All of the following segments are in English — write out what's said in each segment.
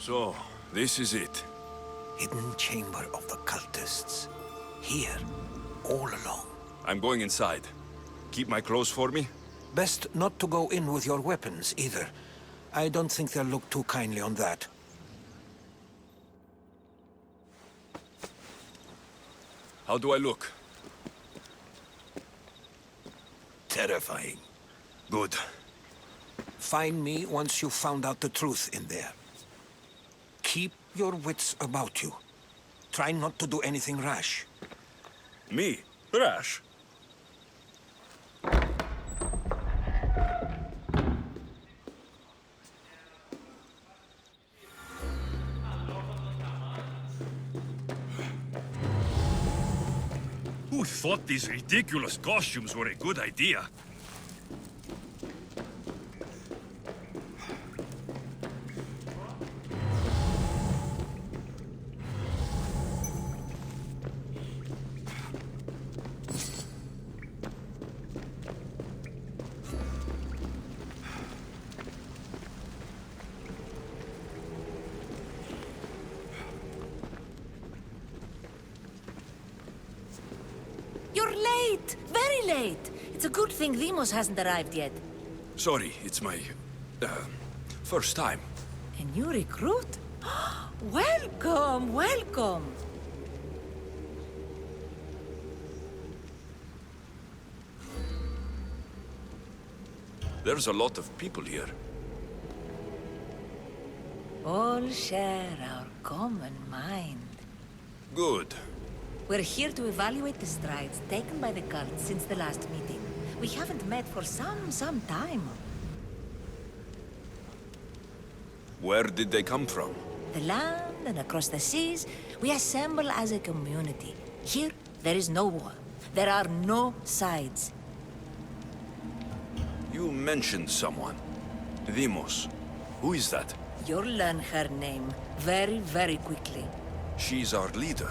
So, this is it. Hidden chamber of the cultists. Here, all along. I'm going inside. Keep my clothes for me? Best not to go in with your weapons, either. I don't think they'll look too kindly on that. How do I look? Terrifying. Good. Find me once you've found out the truth in there. Keep your wits about you. Try not to do anything rash. Me? Rash? Who thought these ridiculous costumes were a good idea? You're late! Very late! It's a good thing Demos hasn't arrived yet. Sorry, it's my... first time. A new recruit? Welcome, welcome! There's a lot of people here. All share our common mind. Good. We're here to evaluate the strides taken by the cult since the last meeting. We haven't met for some time. Where did they come from? The land and across the seas, we assemble as a community. Here, there is no war. There are no sides. You mentioned someone. Demos. Who is that? You'll learn her name very, very quickly. She's our leader.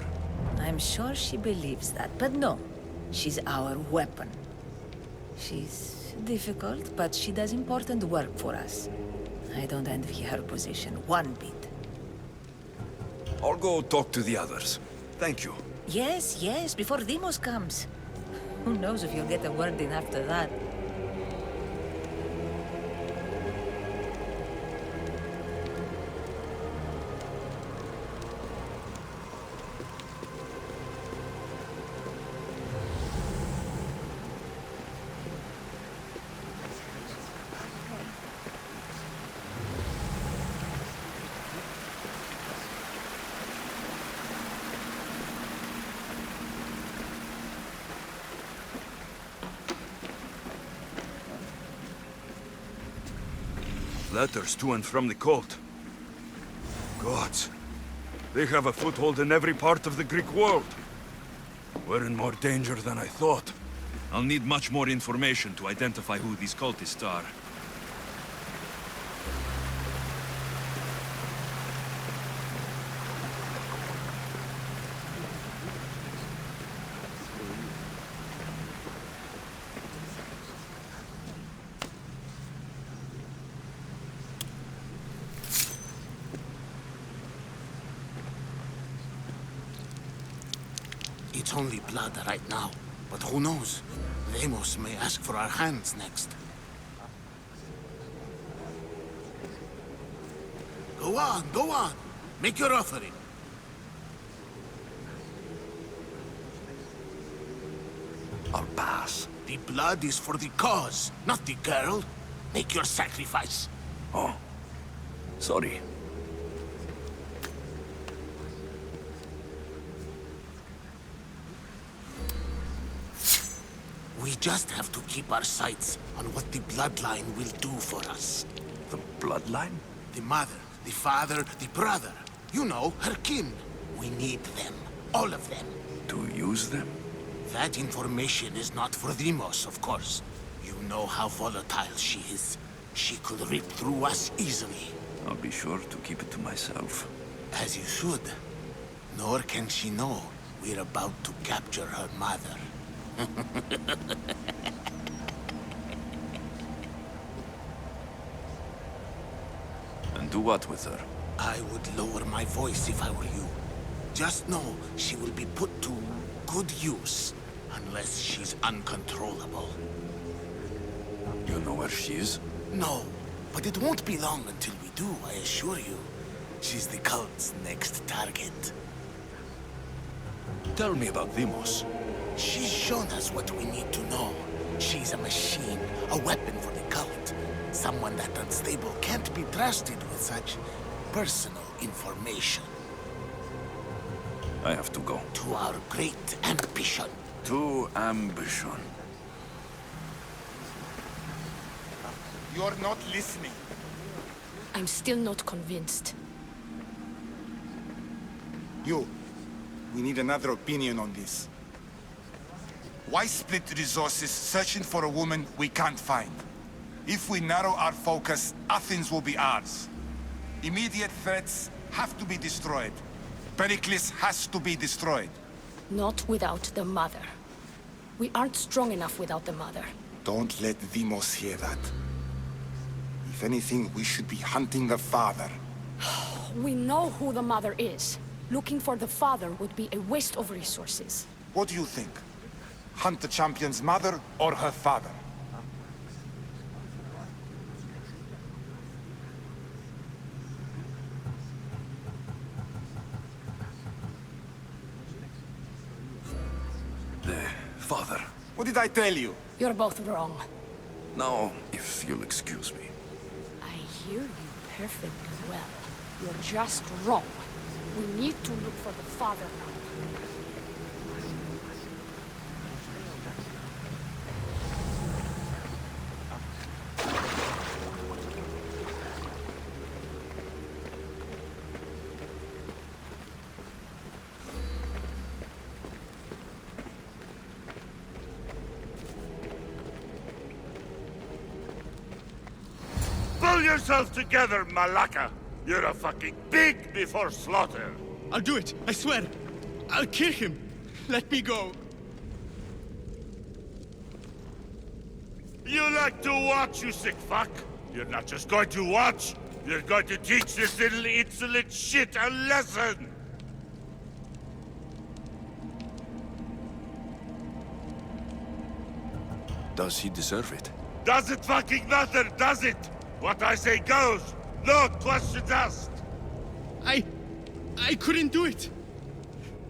I'm sure she believes that, but no. She's our weapon. She's difficult, but she does important work for us. I don't envy her position one bit. I'll go talk to the others. Thank you. Yes, yes, before Demos comes. Who knows if you'll get a word in after that. Letters to and from the cult. Gods. They have a foothold in every part of the Greek world. We're in more danger than I thought. I'll need much more information to identify who these cultists are. It's only blood right now, but who knows? Demos may ask for our hands next. Go on, go on. Make your offering. I'll pass. The blood is for the cause, not the girl. Make your sacrifice. Oh. Sorry. We just have to keep our sights on what the bloodline will do for us. The bloodline? The mother, the father, the brother. You know, her kin. We need them. All of them. To use them? That information is not for Demos, of course. You know how volatile she is. She could rip through us easily. I'll be sure to keep it to myself. As you should. Nor can she know we're about to capture her mother. And do what with her? I would lower my voice if I were you. Just know she will be put to good use, unless she's uncontrollable. You know where she is? No, but it won't be long until we do, I assure you. She's the cult's next target. Tell me about Demos. She's shown us what we need to know. She's a machine, a weapon for the cult. Someone that unstable can't be trusted with such personal information. I have to go. To our great ambition. To ambition. You're not listening. I'm still not convinced. We need another opinion on this. Why split resources searching for a woman we can't find? If we narrow our focus, Athens will be ours. Immediate threats have to be destroyed. Pericles has to be destroyed. Not without the mother. We aren't strong enough without the mother. Don't let Demos hear that. If anything, we should be hunting the father. We know who the mother is. Looking for the father would be a waste of resources. What do you think? Hunt the champion's mother or her father? The father. What did I tell you? You're both wrong. Now, if you'll excuse me. I hear you perfectly well. You're just wrong. We need to look for the father now. Pull yourself together, Malaka! You're a fucking pig before slaughter! I'll do it, I swear. I'll kill him. Let me go. You like to watch, you sick fuck? You're not just going to watch, you're going to teach this little insolent shit a lesson! Does he deserve it? Does it fucking matter, does it? What I say goes, no questions asked! I couldn't do it.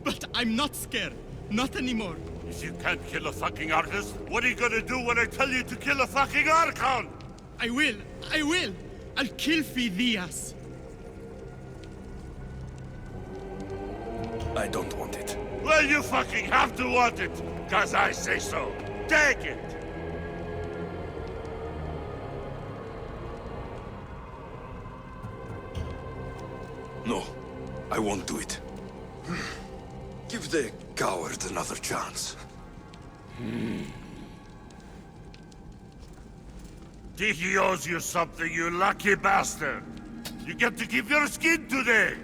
But I'm not scared. Not anymore. If you can't kill a fucking artist, what are you gonna do when I tell you to kill a fucking Archon? I will. I'll kill Phidias. I don't want it. Well, you fucking have to want it, cause I say so. Take it! No, I won't do it. Give the coward another chance. Tiki owes you something, you lucky bastard! You get to keep your skin today!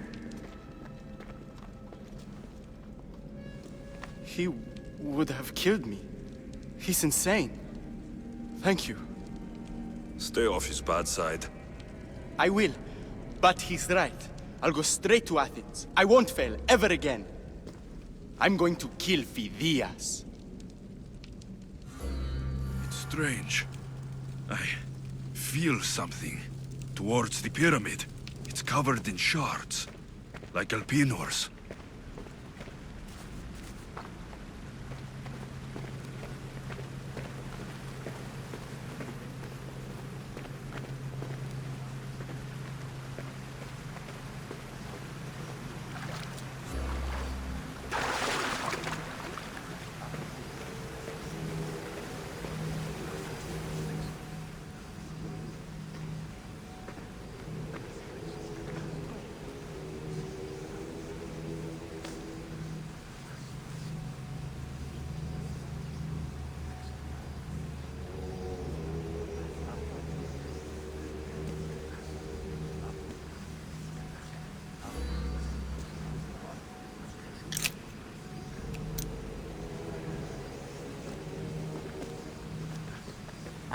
He would have killed me. He's insane. Thank you. Stay off his bad side. I will. But he's right. I'll go straight to Athens. I won't fail, ever again. I'm going to kill Phidias. It's strange. I feel something towards the pyramid. It's covered in shards, like Alpinors.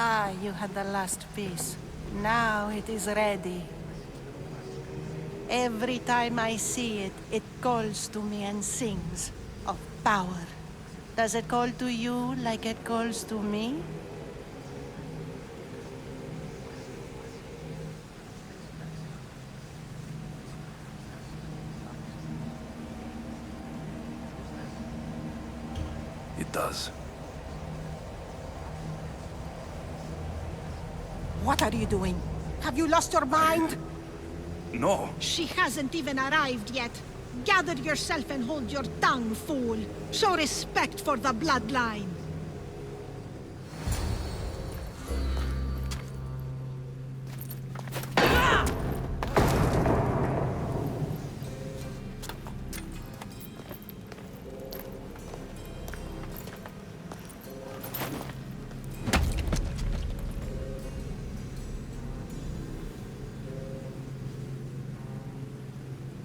Ah, you had the last piece. Now it is ready. Every time I see it, it calls to me and sings of power. Does it call to you like it calls to me? It does. What are you doing? Have you lost your mind? No. She hasn't even arrived yet. Gather yourself and hold your tongue, fool. Show respect for the bloodline.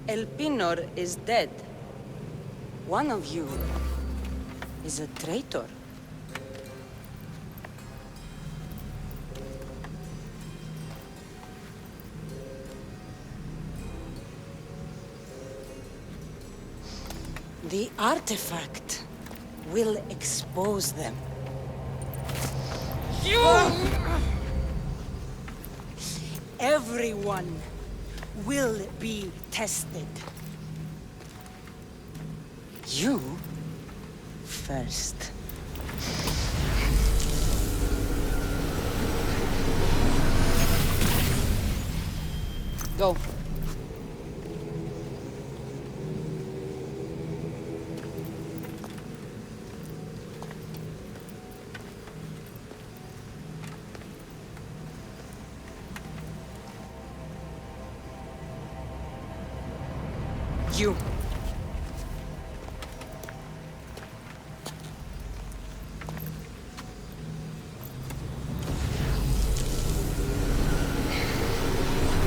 El Pinor is dead. One of you is a traitor. The artifact will expose them. Everyone will be tested. You first. Go. You.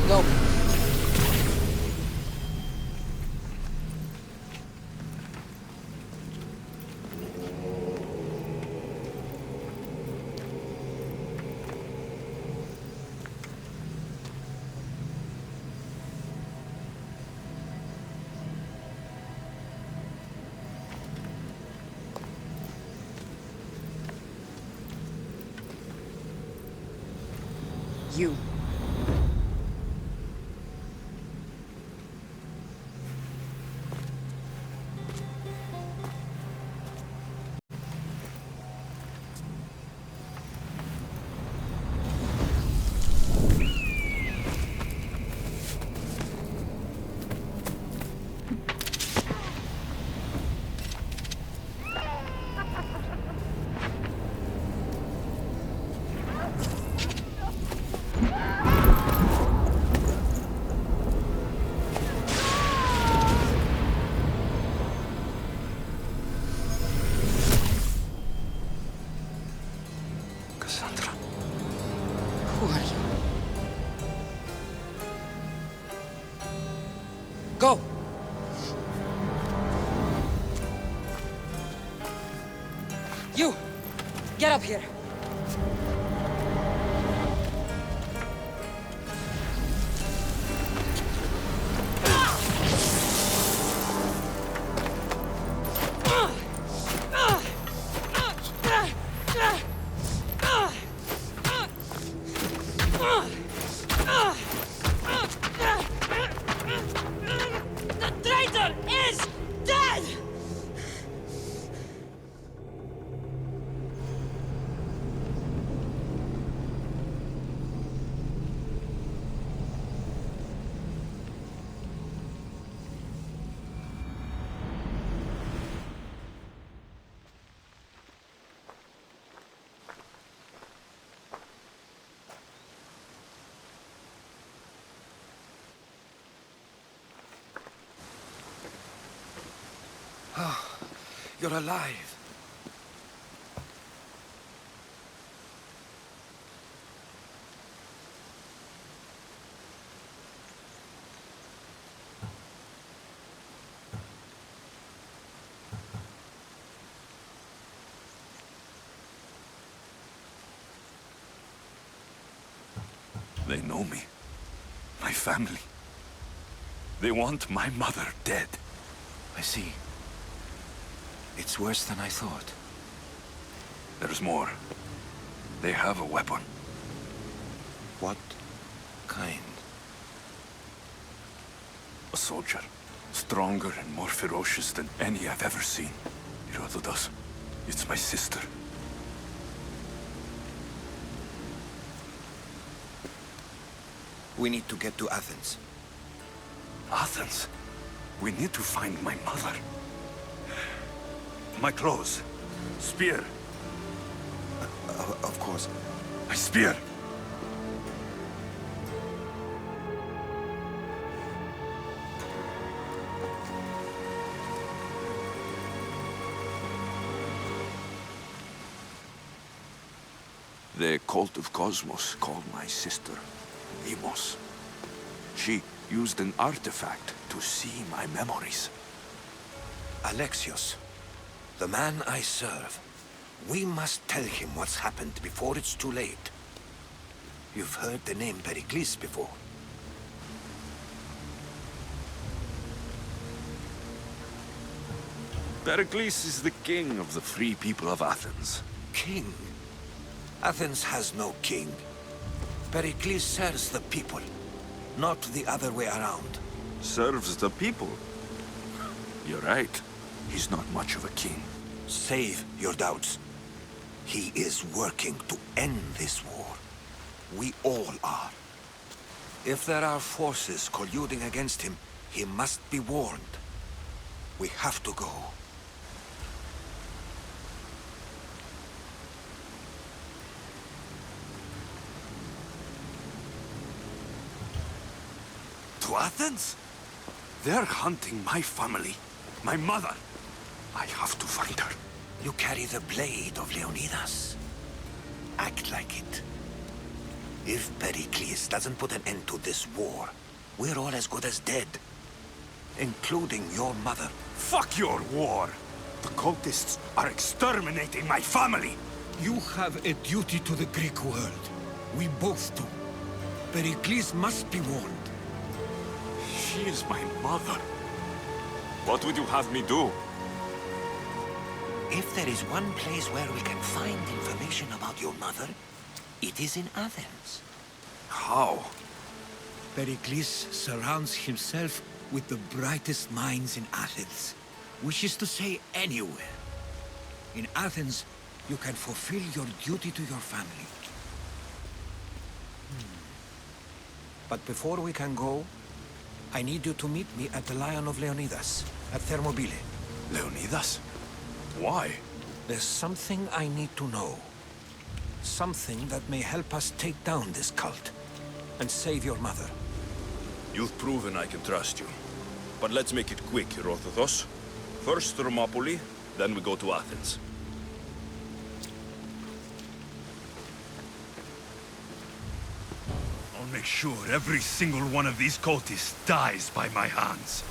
Go. You. Cassandra. Who are you? Go! You! Get up here! The traitor is dead! You're alive. They know me. My family. They want my mother dead. I see. It's worse than I thought. There's more. They have a weapon. What kind? A soldier. Stronger and more ferocious than any I've ever seen. Herodotus. It's my sister. We need to get to Athens. Athens? We need to find my mother. My clothes. Spear. Of course. My spear. The cult of Cosmos called my sister Demos. She used an artifact to see my memories. Alexios, the man I serve. We must tell him what's happened before it's too late. You've heard the name Pericles before. Pericles is the king of the free people of Athens. King? Athens has no king. Pericles serves the people, not the other way around. Serves the people? You're right. He's not much of a king. Save your doubts. He is working to end this war. We all are. If there are forces colluding against him, he must be warned. We have to go. To Athens? They're hunting my family, my mother. I have to find her. You carry the blade of Leonidas. Act like it. If Pericles doesn't put an end to this war, we're all as good as dead. Including your mother. Fuck your war! The cultists are exterminating my family! You have a duty to the Greek world. We both do. Pericles must be warned. She is my mother. What would you have me do? If there is one place where we can find information about your mother, it is in Athens. How? Pericles surrounds himself with the brightest minds in Athens. Which is to say, anywhere. In Athens, you can fulfill your duty to your family. But before we can go, I need you to meet me at the Lion of Leonidas, at Thermopylae. Leonidas? Why? There's something I need to know. Something that may help us take down this cult and save your mother. You've proven I can trust you. But let's make it quick, Herodotus. First Thermopylae, then we go to Athens. I'll make sure every single one of these cultists dies by my hands.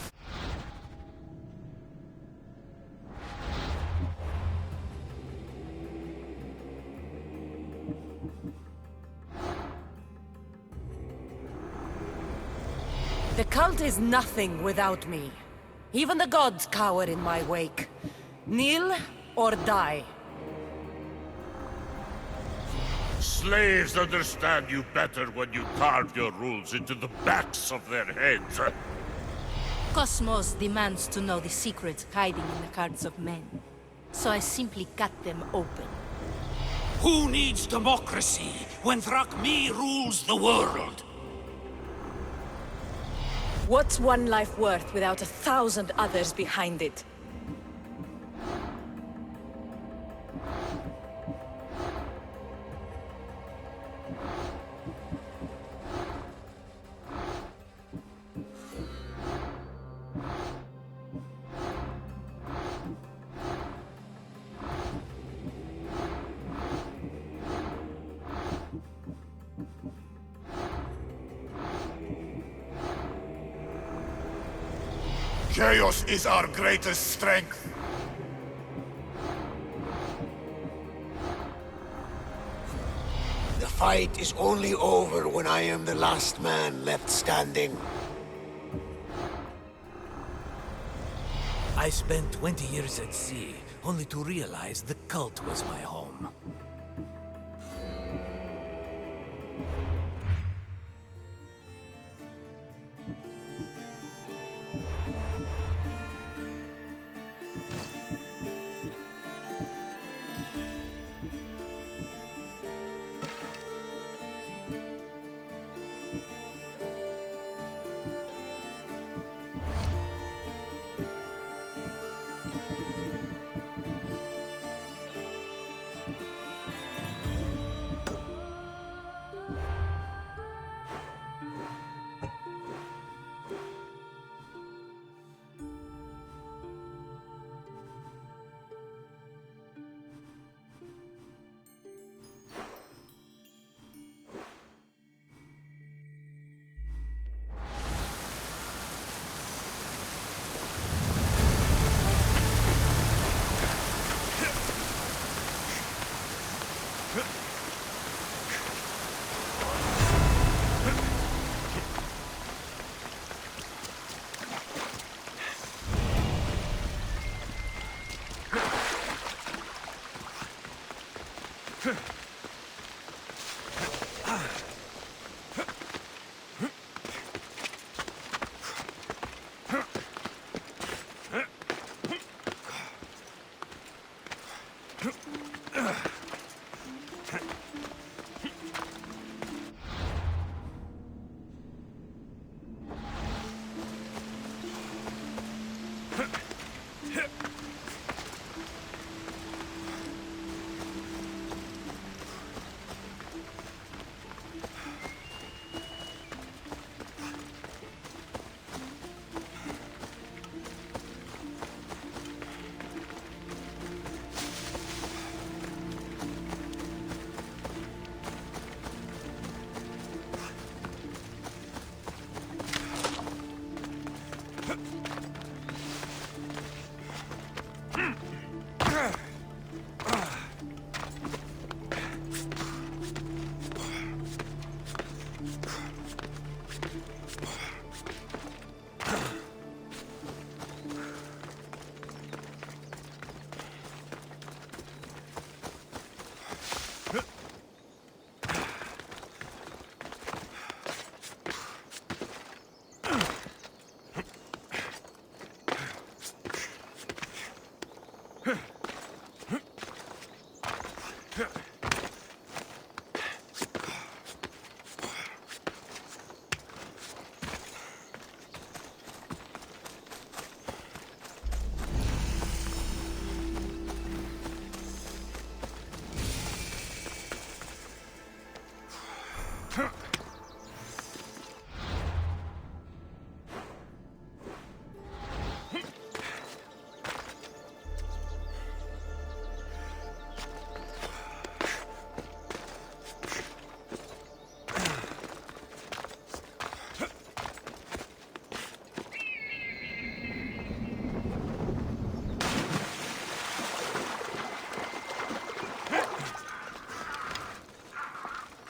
The cult is nothing without me. Even the gods cower in my wake. Kneel or die. Slaves understand you better when you carve your rules into the backs of their heads. Cosmos demands to know the secrets hiding in the hearts of men. So I simply cut them open. Who needs democracy when Thrakmi rules the world? What's one life worth without 1,000 others behind it? Chaos is our greatest strength. The fight is only over when I am the last man left standing. I spent 20 years at sea, only to realize the cult was my home.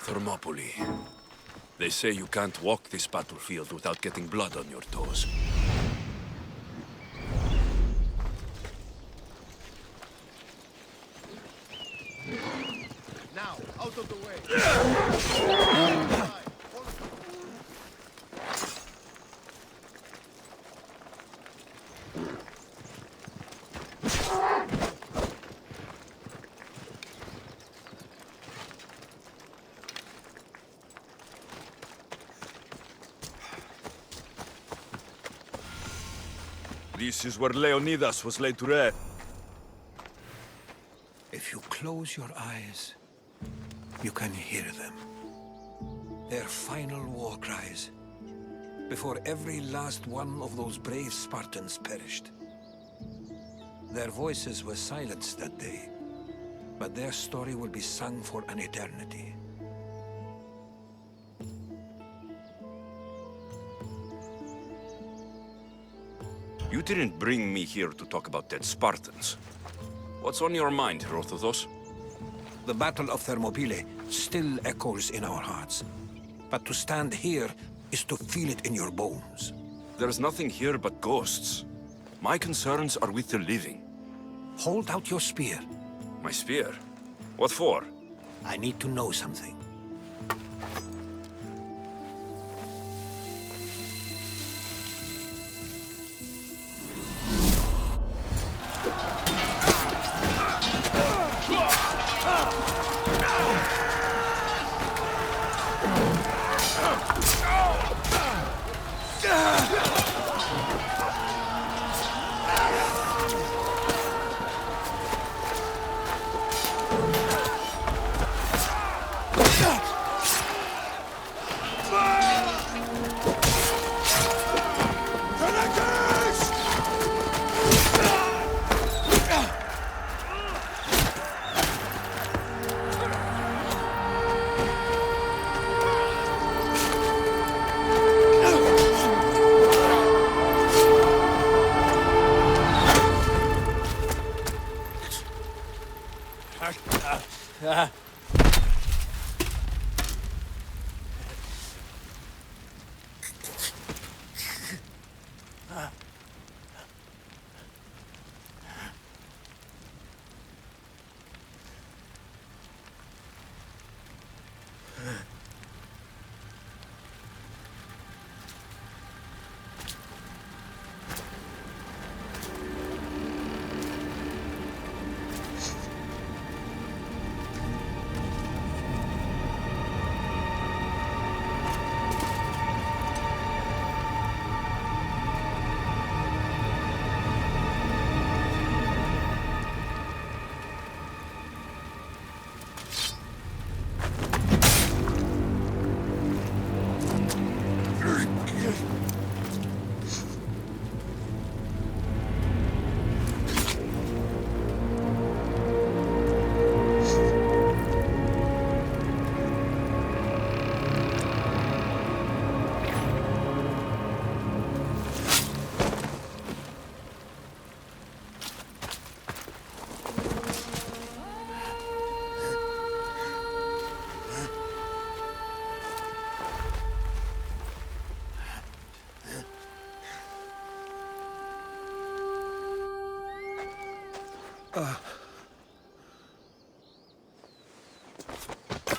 Thermopylae. They say you can't walk this battlefield without getting blood on your toes. Now, out of the way! This is where Leonidas was laid to rest. If you close your eyes, you can hear them. Their final war cries, before every last one of those brave Spartans perished. Their voices were silenced that day, but their story will be sung for an eternity. You didn't bring me here to talk about dead Spartans. What's on your mind, Herodotus? The Battle of Thermopylae still echoes in our hearts. But to stand here is to feel it in your bones. There's nothing here but ghosts. My concerns are with the living. Hold out your spear. My spear? What for? I need to know something.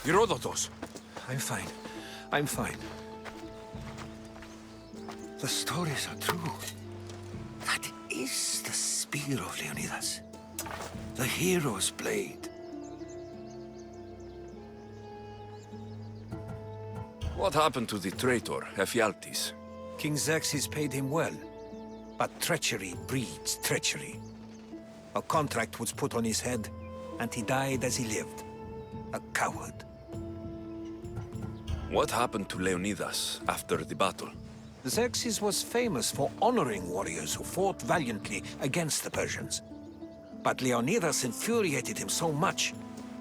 Herodotus! I'm fine. I'm fine. The stories are true. That is the spear of Leonidas. The hero's blade. What happened to the traitor, Ephialtes? King Xerxes paid him well, but treachery breeds treachery. A contract was put on his head, and he died as he lived. A coward. What happened to Leonidas after the battle? Xerxes was famous for honoring warriors who fought valiantly against the Persians. But Leonidas infuriated him so much,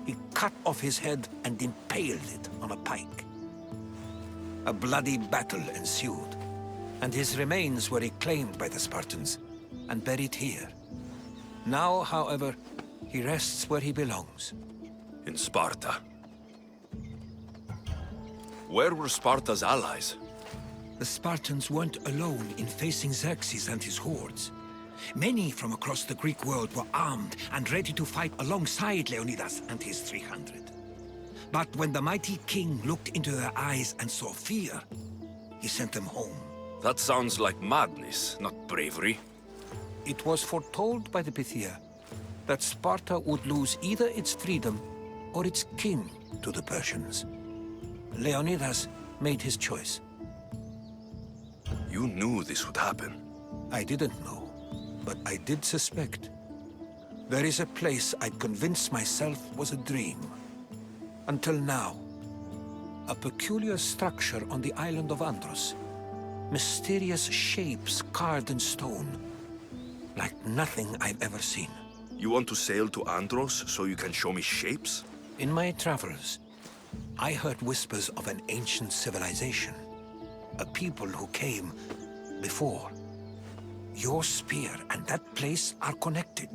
he cut off his head and impaled it on a pike. A bloody battle ensued, and his remains were reclaimed by the Spartans and buried here. Now, however, he rests where he belongs. In Sparta. Where were Sparta's allies? The Spartans weren't alone in facing Xerxes and his hordes. Many from across the Greek world were armed and ready to fight alongside Leonidas and his 300. But when the mighty king looked into their eyes and saw fear, he sent them home. That sounds like madness, not bravery. It was foretold by the Pythia that Sparta would lose either its freedom or its king to the Persians. Leonidas made his choice. You knew this would happen. I didn't know, but I did suspect. There is a place I'd convinced myself was a dream. Until now. A peculiar structure on the island of Andros. Mysterious shapes carved in stone. Like nothing I've ever seen. You want to sail to Andros so you can show me shapes? In my travels, I heard whispers of an ancient civilization. A people who came before. Your spear and that place are connected.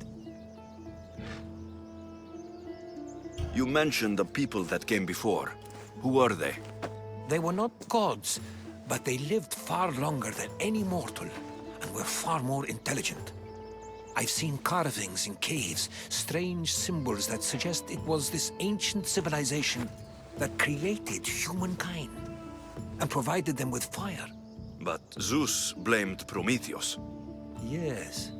You mentioned the people that came before. Who are they? They were not gods, but they lived far longer than any mortal, and were far more intelligent. I've seen carvings in caves, strange symbols that suggest it was this ancient civilization that created humankind, and provided them with fire. But Zeus blamed Prometheus. Yes.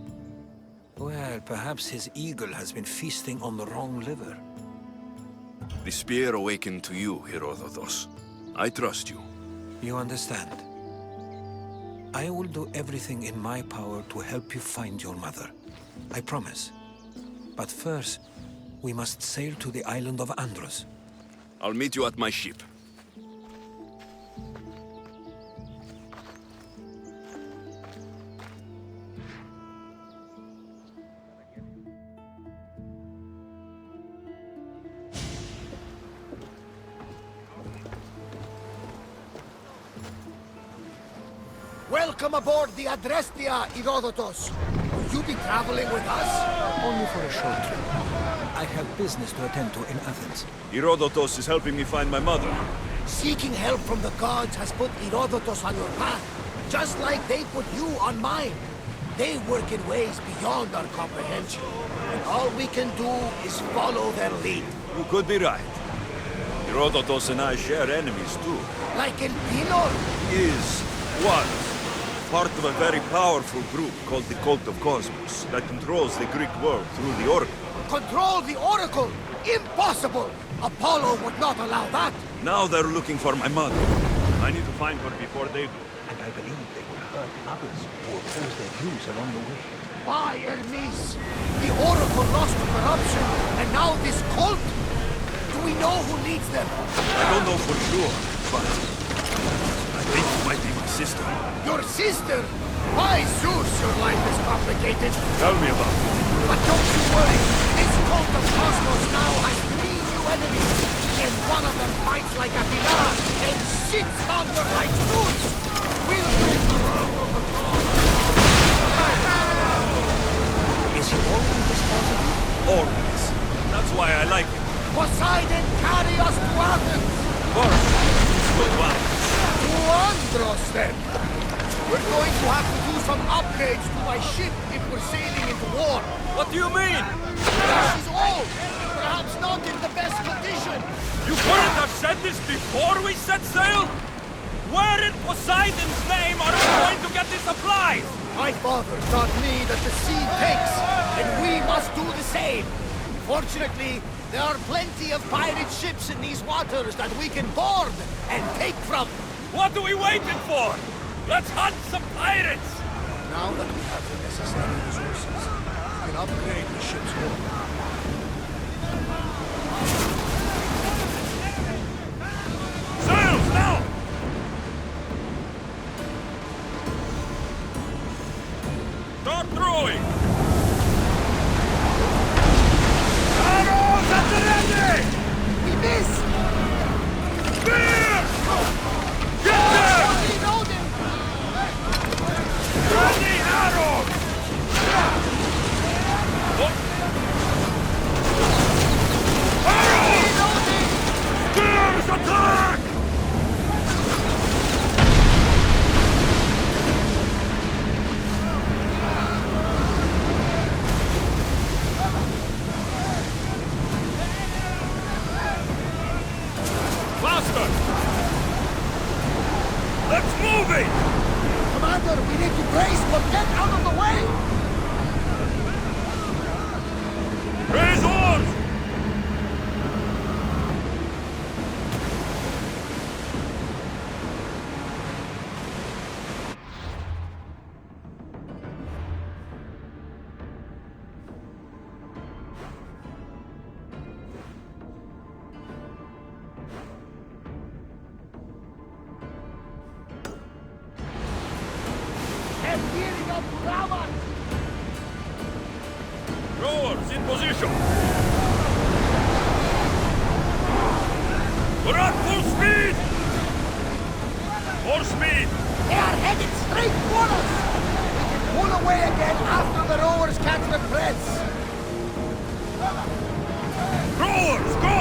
Well, perhaps his eagle has been feasting on the wrong liver. The spear awakened to you, Herodotus. I trust you. You understand? I will do everything in my power to help you find your mother. I promise. But first, we must sail to the island of Andros. I'll meet you at my ship. Welcome aboard the Adrestia, Herodotus. Will you be traveling with us? Only for a short trip. I have business to attend to in Athens. Herodotus is helping me find my mother. Seeking help from the gods has put Herodotus on your path, just like they put you on mine. They work in ways beyond our comprehension, and all we can do is follow their lead. You could be right. Herodotus and I share enemies too. Like El Pinor? Was part of a very powerful group called the Cult of Cosmos that controls the Greek world through the Oracle. Control the Oracle? Impossible! Apollo would not allow that! Now they're looking for my mother. I need to find her before they do. And I believe they will hurt others who oppose their views along the way. By Hermes! The Oracle lost to corruption, and now this cult? Do we know who leads them? I don't know for sure, but I think it might be my sister. Your sister? By Zeus, your life is complicated. Tell me about it. But don't you worry. This cult of Cosmos now has 3 new enemies. And one of them fights like a pilar and shits thunder like Zeus. We'll bring the world of the gods. Is he always this positive? Always. That's why I like him. Poseidon, carry us to Athens. First, go to Athens. To Andros, then. We're going to have to do some upgrades to my ship if we're sailing into war. What do you mean? She's old. Perhaps not in the best condition. You couldn't have said this before we set sail? Where in Poseidon's name are we going to get this supplies? My father taught me that the sea takes, and we must do the same. Fortunately, there are plenty of pirate ships in these waters that we can board and take from. What are we waiting for? Let's hunt some pirates! Now that we have the necessary resources, we can upgrade the ship's hull. Sails now! Start throwing! Arrows at the ready! We missed! Spear! Get there! Reloading! Ready arrows! Arrows! Spears attack! Faster! Let's move it! Commander, we need to brace, but get out of the way! Raise oars! And gearing up to Ramat! Rowers in position! We're at full speed! More speed! They are headed straight for us! We can pull away again after the rowers catch the press! Rowers, go!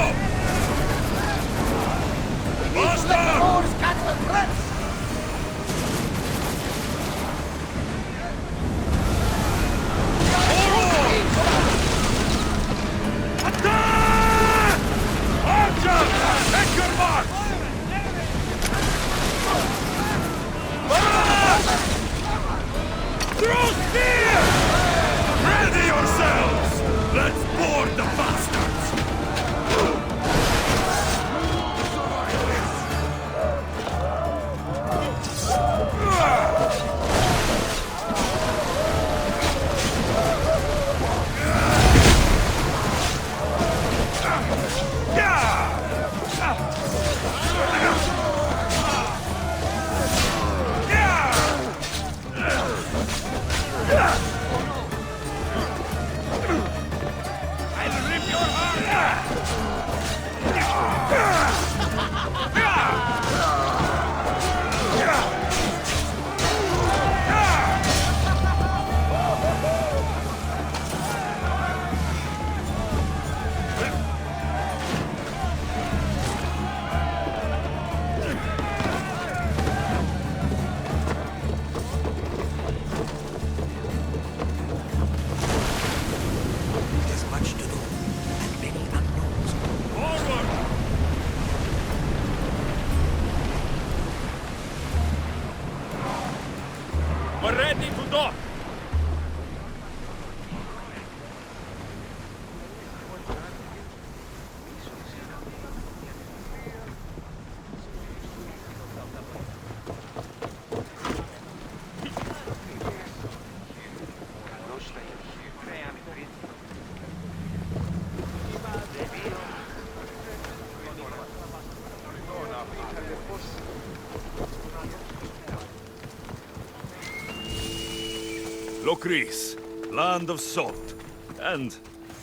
Locris, land of salt. And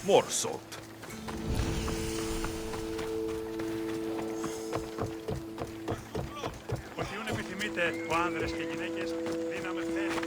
more salt. Οτιούν επιθυμείτε ο άνδρες και γυναίκες, δύναμε φέρει.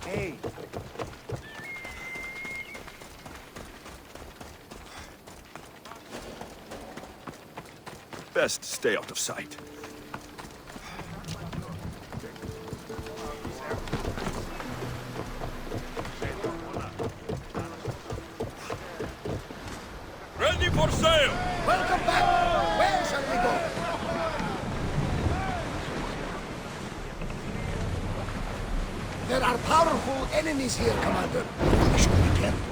Hey. Best stay out of sight. Ready for sail! Welcome back! Where shall we go? There are powerful enemies here, Commander. We should be careful.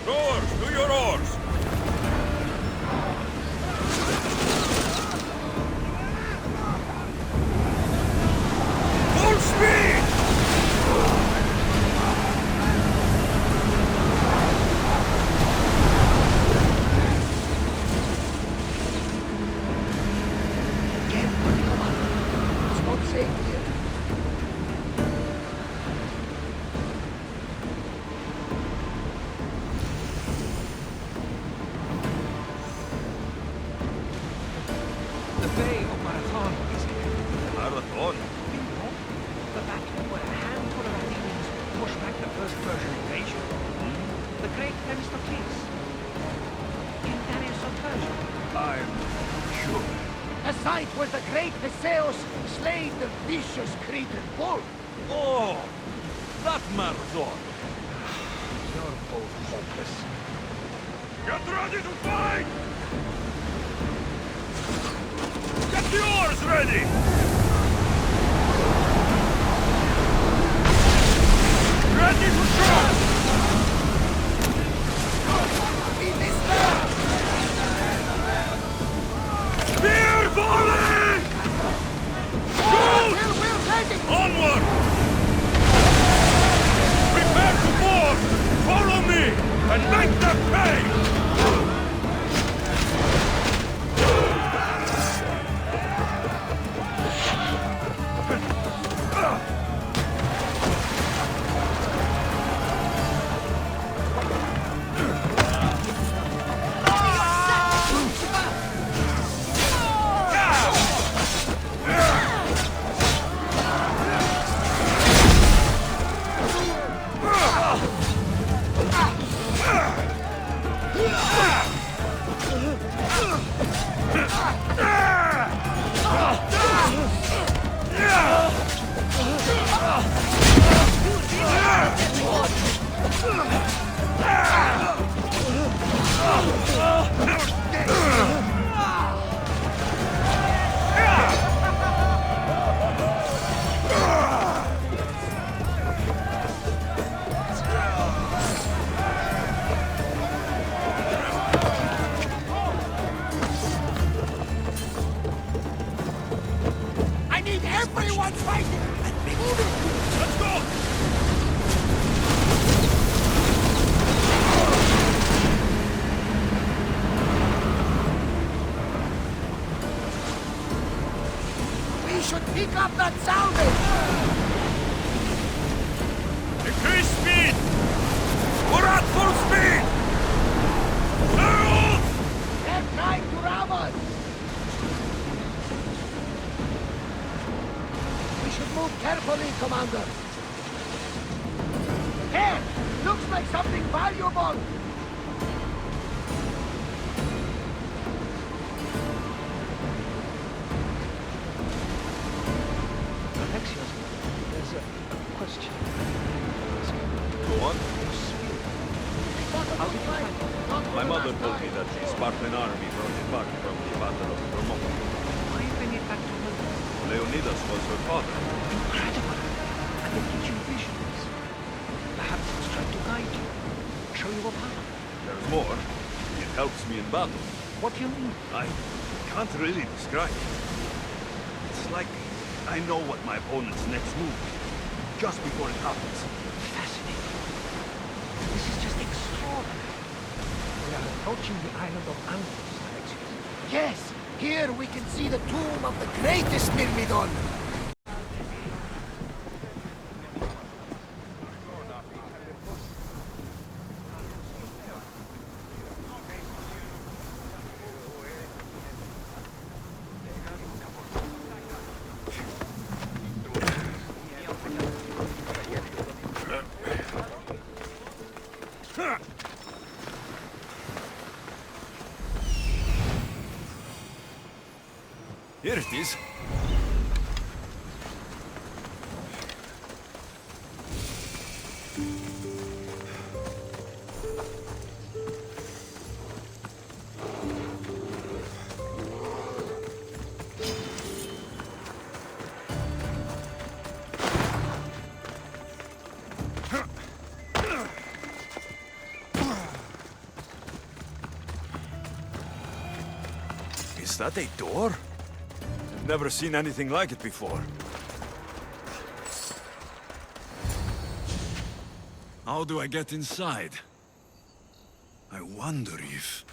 Rowers, to your oars! Full speed! Careful, Commander. It's not safe here. The Bay of Marathon is here. Marathon? The battle where a handful of Athenians pushed back the first Persian invasion. The great Themistocles. In Darius of Persia. I'm sure. The site where the great Theseus slayed the vicious Cretan bull. Oh, that marathon. You're both hopeless. Get ready to fight! Get the oars ready! Ready to shoot! We missed them! Spear volley! Shoot! We're ready! Onward! Prepare to board! Follow me! And make them pay! sounding! Increase speed! We're at full speed! Harold! They're trying to ram us! We should move carefully, Commander. Hey! Looks like something valuable! Alexios, there's a question. Go on. How did you find it? My mother told me that the Spartan army brought it back from the Battle of Thermopylae. Why bring it back to London? Leonidas was her father. Incredible! And it gives you visions. Perhaps it's trying to guide you, show you a path. There's more. It helps me in battle. What do you mean? I can't really describe it. It's like I know what my opponent's next move is, just before it happens. Fascinating. This is just extraordinary. We are approaching the island of Andros, Alexios. Yes! Here we can see the tomb of the greatest Myrmidon! Here it is. Is that a door? I've never seen anything like it before. How do I get inside? I wonder if...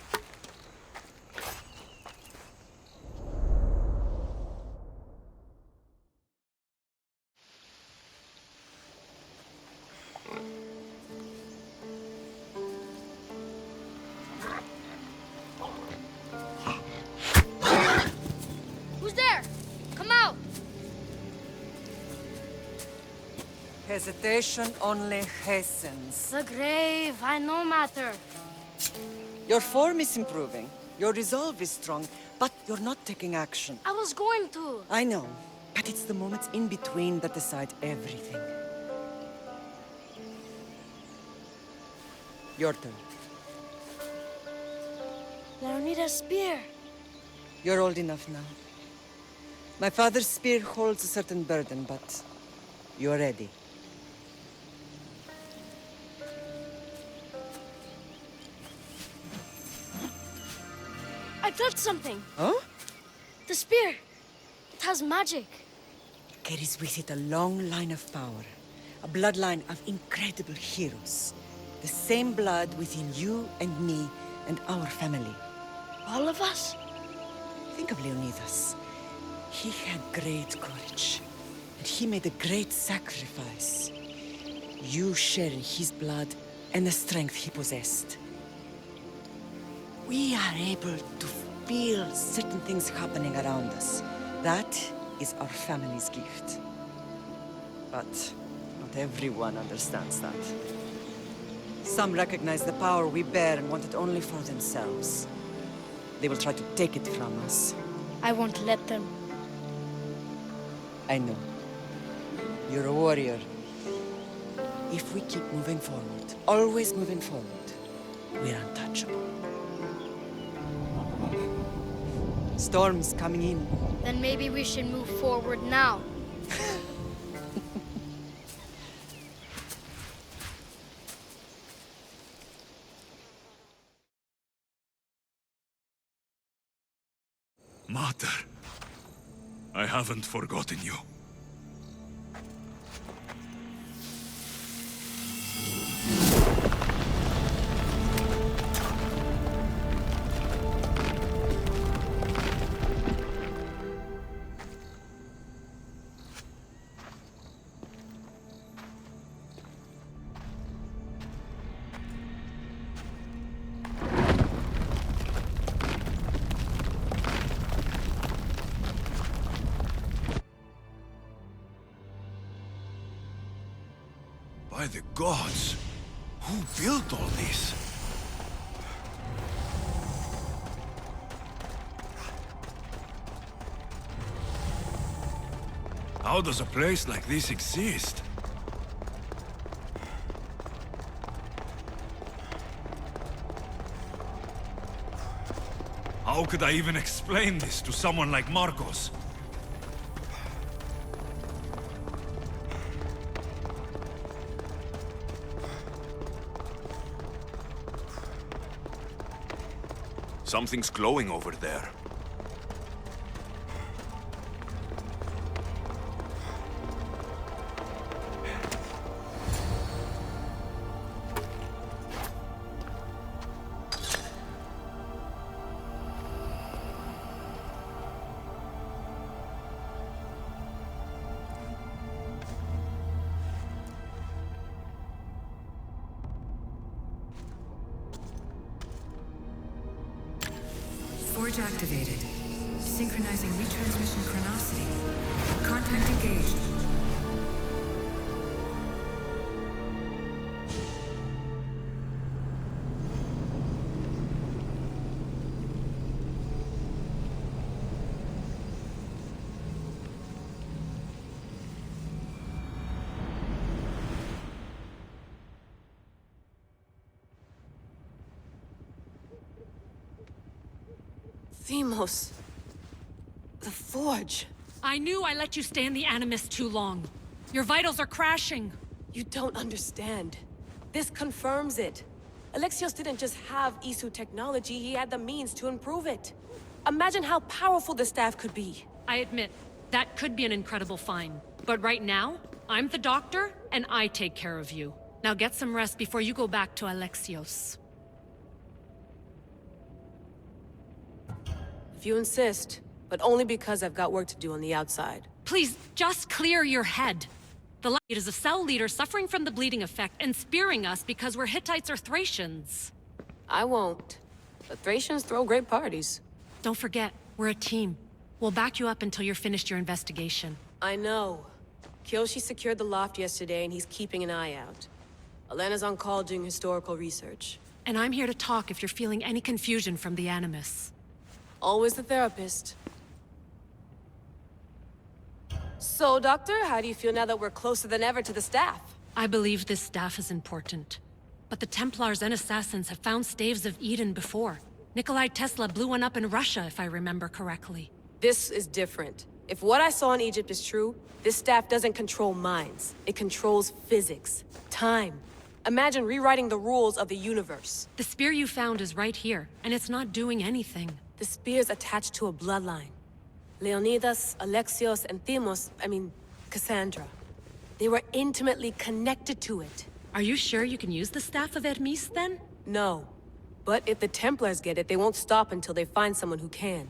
Who's there? Come out! Hesitation only hastens. The grave, I no matter. Your form is improving. Your resolve is strong, but you're not taking action. I was going to. I know, but it's the moments in between that decide everything. Your turn. Leonidas' spear. You're old enough now. My father's spear holds a certain burden, but you're ready. I touched something. Huh? The spear. It has magic. It carries with it a long line of power. A bloodline of incredible heroes. The same blood within you and me and our family. All of us? Think of Leonidas. He had great courage. And he made a great sacrifice. You share his blood and the strength he possessed. We are able to feel certain things happening around us. That is our family's gift. But not everyone understands that. Some recognize the power we bear and want it only for themselves. They will try to take it from us. I won't let them. I know. You're a warrior. If we keep moving forward, always moving forward, we're untouchable. Storm's coming in. Then maybe we should move forward now. Mater, I haven't forgotten you. By the gods! Who built all this? How does a place like this exist? How could I even explain this to someone like Marcos? Something's glowing over there. Forge activated. Synchronizing retransmission chronicity. Contact engaged. Themos. The Forge. I knew I let you stay in the Animus too long. Your vitals are crashing. You don't understand. This confirms it. Alexios didn't just have Isu technology, he had the means to improve it. Imagine how powerful the staff could be. I admit, that could be an incredible find. But right now, I'm the doctor, and I take care of you. Now get some rest before you go back to Alexios. If you insist, but only because I've got work to do on the outside. Please, just clear your head. The Light is a cell leader suffering from the bleeding effect and spearing us because we're Hittites or Thracians. I won't. The Thracians throw great parties. Don't forget, we're a team. We'll back you up until you're finished your investigation. I know. Kyoshi secured the loft yesterday and he's keeping an eye out. Elena's on call doing historical research. And I'm here to talk if you're feeling any confusion from the Animus. Always the therapist. So, Doctor, how do you feel now that we're closer than ever to the staff? I believe this staff is important. But the Templars and Assassins have found Staves of Eden before. Nikolai Tesla blew one up in Russia, if I remember correctly. This is different. If what I saw in Egypt is true, this staff doesn't control minds. It controls physics, time. Imagine rewriting the rules of the universe. The spear you found is right here, and it's not doing anything. The spear's attached to a bloodline. Leonidas, Alexios, and Cassandra. They were intimately connected to it. Are you sure you can use the Staff of Hermes, then? No. But if the Templars get it, they won't stop until they find someone who can.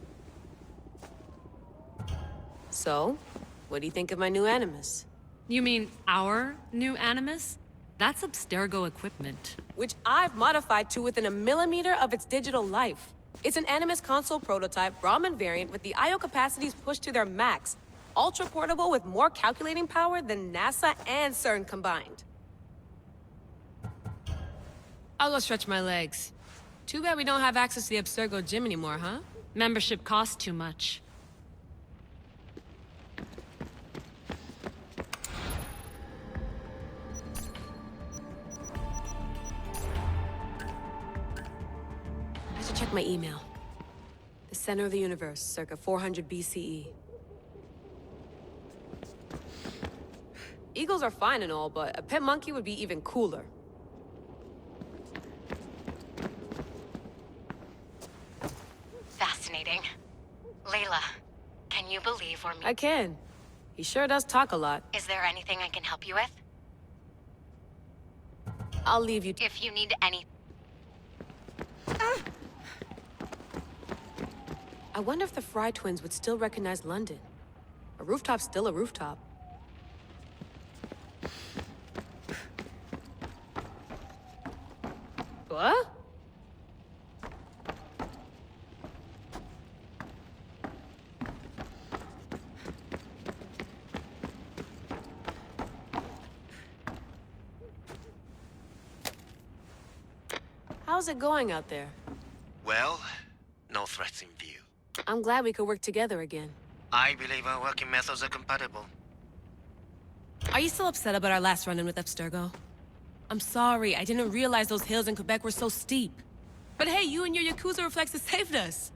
So, what do you think of my new Animus? You mean our new Animus? That's Abstergo equipment. Which I've modified to within a millimeter of its digital life. It's an Animus console prototype, Brahmin variant with the I/O capacities pushed to their max. Ultra-portable with more calculating power than NASA and CERN combined. I'll go stretch my legs. Too bad we don't have access to the Abstergo gym anymore, huh? Membership costs too much. Check my email. The center of the universe, circa 400 BCE. Eagles are fine and all, but a pet monkey would be even cooler. Fascinating. Layla, can you believe we're I can. He sure does talk a lot. Is there anything I can help you with? I'll leave you if you need any. I wonder if the Fry twins would still recognize London. A rooftop's still a rooftop. What? How's it going out there? Well, no threats in view. I'm glad we could work together again. I believe our working methods are compatible. Are you still upset about our last run-in with Abstergo? I'm sorry, I didn't realize those hills in Quebec were so steep. But hey, you and your Yakuza reflexes saved us.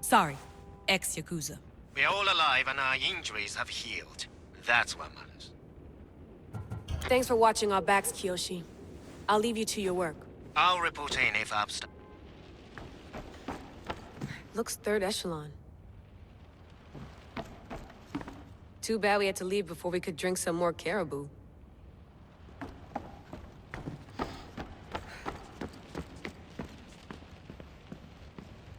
Sorry, ex-Yakuza. We're all alive and our injuries have healed. That's what matters. Thanks for watching our backs, Kiyoshi. I'll leave you to your work. I'll report in if Abster... Looks third echelon. Too bad we had to leave before we could drink some more caribou.